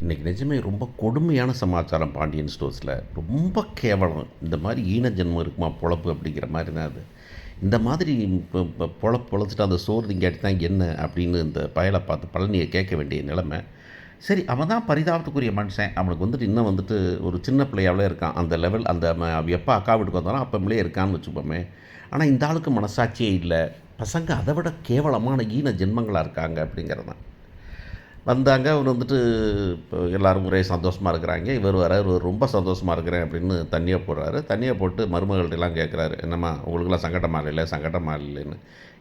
இன்றைக்கி நிஜமே ரொம்ப கொடுமையான சமாச்சாரம் பாண்டியன் ஸ்டோர்ஸில். ரொம்ப கேவலம். இந்த மாதிரி ஈன ஜென்மம் இருக்குமா பொழப்பு அப்படிங்கிற மாதிரி தான் அது. இந்த மாதிரி இப்போ இப்போ பொழப்பு பொழைச்சிட்டு அந்த சோறு திங்காட்டி தான் என்ன அப்படின்னு இந்த பயலை பார்த்து பழனியை கேட்க வேண்டிய நிலைமை. சரி, அவன் தான் பரிதாபத்துக்குரிய மனுஷன். அவனுக்கு வந்துட்டு இன்னும் வந்துட்டு ஒரு சின்ன பிள்ளையாவில் இருக்கான். அந்த லெவல் அந்த எப்போ அக்கா வீட்டுக்கு வந்தாலும் அப்போம்லே இருக்கான்னு வச்சுப்போமே. ஆனால் இந்த ஆளுக்கு மனசாட்சியே இல்லை. பசங்க அதை விட கேவலமான ஈன ஜென்மங்களாக இருக்காங்க அப்படிங்கிறது தான். வந்தாங்க. அவர் வந்துட்டு இப்போ எல்லோரும் ஒரே சந்தோஷமாக இருக்கிறாங்க. இவர் வராரு, இவர் ரொம்ப சந்தோஷமாக இருக்கிறேன் அப்படின்னு தண்ணியை போடுறாரு. தண்ணியை போட்டு மருமகள்கிட்டலாம் கேட்குறாரு, என்னம்மா உங்களுக்குலாம் சங்கடமாக இல்லை சங்கடமாக இல்லைன்னு.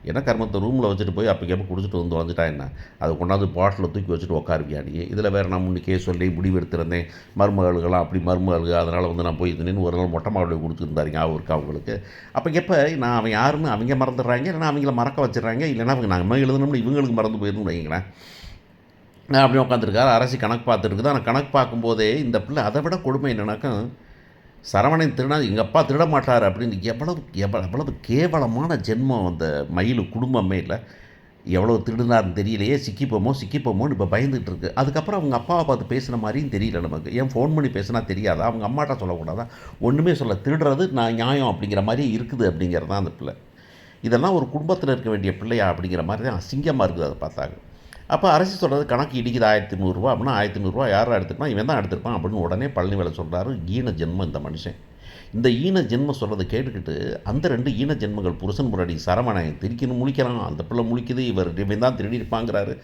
ஏன்னா கர்மத்தை ரூமில் வச்சுட்டு போய் அப்போக்கப்போ குடிச்சிட்டு வந்து வந்துட்டா என்ன, அது கொண்டாந்து பாட்டில் தூக்கி வச்சுட்டு உட்காருவியா நீ. இதில் வேறு நான் முன்னிக்கே சொல்லி முடிவு எடுத்திருந்தேன், மருமகளுக்கெல்லாம் அப்படி மருமகளுக்கு அதனால் வந்து நான் போய் இதுன்னு ஒரு நாள் மொட்டை மாவட்டம் கொடுத்துருந்தாருங்க அவருக்கு அவங்களுக்கு. அப்போக்கப்போ நான் அவன் யாருன்னு அவங்க மறந்துடுறாங்க, இல்லைனா அவங்கள மறக்க வச்சிடுறாங்க, இல்லைனா அவங்க நம்ம எழுதணும்னு இவங்களுக்கு மறந்து போயிடணும்னு வைங்களேன். நான் அப்படி உட்காந்துருக்காரு. அரசி கணக்கு பார்த்துருக்குது. ஆனால் கணக்கு பார்க்கும்போதே இந்த பிள்ளை அதை விட கொடுமை என்னன்னாக்கா, சரவணன் திருடா எங்கள் அப்பா திருட மாட்டார் அப்படின்னு எவ்வளவு கேவலமான ஜென்மம் அந்த மயில் குடும்பமே இல்லை. எவ்வளோ திருடுனார்னு தெரியலையே, சிக்கிப்போமோன்னு இப்போ பயந்துகிட்டு இருக்குது. அதுக்கப்புறம் அவங்க அப்பாவை பார்த்து பேசுன மாதிரியும் தெரியல நமக்கு. ஏன் ஃபோன் பண்ணி பேசினா தெரியாதா, அவங்க அம்மாட்ட சொல்லக்கூடாதா, ஒன்றுமே சொல்ல, திருடுறது நான் நியாயம் அப்படிங்கிற மாதிரி இருக்குது அப்படிங்கிறது தான் அந்த பிள்ளை. இதெல்லாம் ஒரு குடும்பத்தில் இருக்க வேண்டிய பிள்ளையா அப்படிங்கிற மாதிரி தான் அசிங்கமாக இருக்குது அதை பார்த்தாங்க. அப்போ அரசு சொல்கிறது கணக்கு இடிக்குது 1300 அப்படின்னா 1300 யாரும் எடுத்துருப்பான், இவன் தான் எடுத்துருப்பான் அப்படின்னு உடனே பழனிவேலை சொல்கிறாரு. ஈன ஜென்மம் இந்த மனுஷன். இந்த ஈன ஜென்மம் சொல்கிறத கேட்டுக்கிட்டு அந்த 2 ஈன ஜென்மங்கள் புருஷன் முன்னாடி சரவணன் திரிக்கணும் முழிக்கிறான். அந்த பிள்ளை முழிக்குது, இவன் தான் திருடியிருப்பாங்கிறாரு.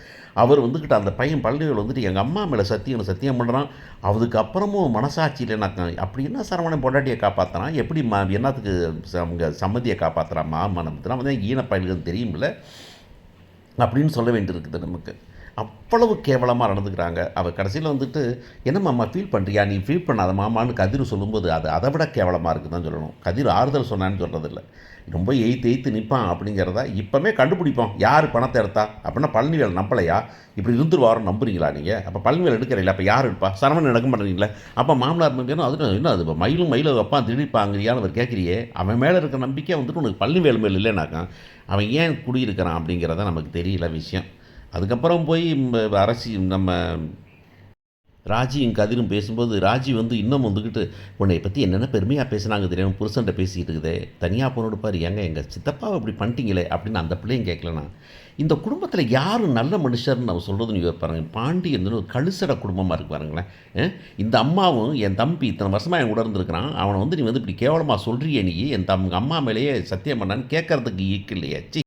அவர் வந்துக்கிட்டு அந்த பையன் பழனிவேல் வந்துட்டு எங்கள் அம்மா மேலே சத்தியம் பண்ணுறான். அதுக்கப்புறமும் மனசாட்சியில் நான் அப்படின்னா சரவணன் பொண்டாட்டியை காப்பாற்றுறான், எப்படி என்னத்துக்கு அவங்க சம்மதியை காப்பாற்றுறான் மாமனத்தில் வந்து ஈன பயல்கள் தெரியுமில்ல அப்படின்னு சொல்ல வேண்டியிருக்குது நமக்கு. அவ்வளவு கேவலமாக நடந்துக்கிறாங்க. அவள் கடைசியில் வந்துட்டு என்னம்மா அம்மா ஃபீல் பண்ணுறியா, நீ ஃபீல் பண்ணாத மாமான்னு கதிர் சொல்லும்போது அது அதை விட கேவலமாக இருக்குது தான் சொல்லணும். கதிர் ஆறுதல் சொன்னான்னு சொல்கிறதில்ல, ரொம்ப எய்த்து நிற்பான் அப்படிங்கிறத இப்போமே கண்டுபிடிப்போம் யார் பணத்தை எடுத்தா. அப்படின்னா பழனிவேல் நம்பலையா, இப்படி இருந்துருவாரம் நம்புறீங்களா நீங்கள்? அப்போ பழனிவேல் எடுக்கிறீங்களா, அப்போ யார் எடுப்பா, சரவணன் எடுக்க மாட்டேறீங்களா? அப்போ மாமனார் நம்பிக்கணும் அது என்ன, அது இப்போ மயிலும் அப்பா திருடிப்பாங்கிறியான்னு அவர் கேட்குறியே. அவன் மேலே இருக்க நம்பிக்கை வந்துட்டு உனக்கு பழனிவேல் மேல் இல்லைனாக்கா அவன் ஏன் குடியிருக்கிறான் அப்படிங்கிறத நமக்கு தெரியல விஷயம். அதுக்கப்புறம் போய் அரசி நம்ம ராஜியும் கதிரும் பேசும்போது ராஜி வந்து இன்னும் வந்துக்கிட்டு உன்னை பற்றி என்னென்ன பெருமையாக பேசுனாங்க தெரியாமல் புருஷன்ட்ட பேசிக்கிட்டு இருக்குதே, தனியாக போனோடு பாரு, எங்கள் சித்தப்பாவை அப்படி பண்ணிட்டீங்களே அப்படின்னு அந்த பிள்ளையும் கேட்கலனா. இந்த குடும்பத்தில் யாரும் நல்ல மனுஷர்னு நம்ம சொல்கிறது நீங்கள் பாருங்கள். பாண்டியன் ஒரு கழுசட குடும்பமாக இருக்கு பாருங்களேன். இந்த அம்மாவும் என் தம்பி இத்தனை வருஷமாக என் கூட இருந்திருக்கிறான், அவனை வந்து நீ வந்து இப்படி கேவலமாக சொல்கிறியே, நீ என் அம்மா மேலேயே சத்தியம் பண்ணான்னு கேட்கறதுக்கு ஈக்கு இல்லையா?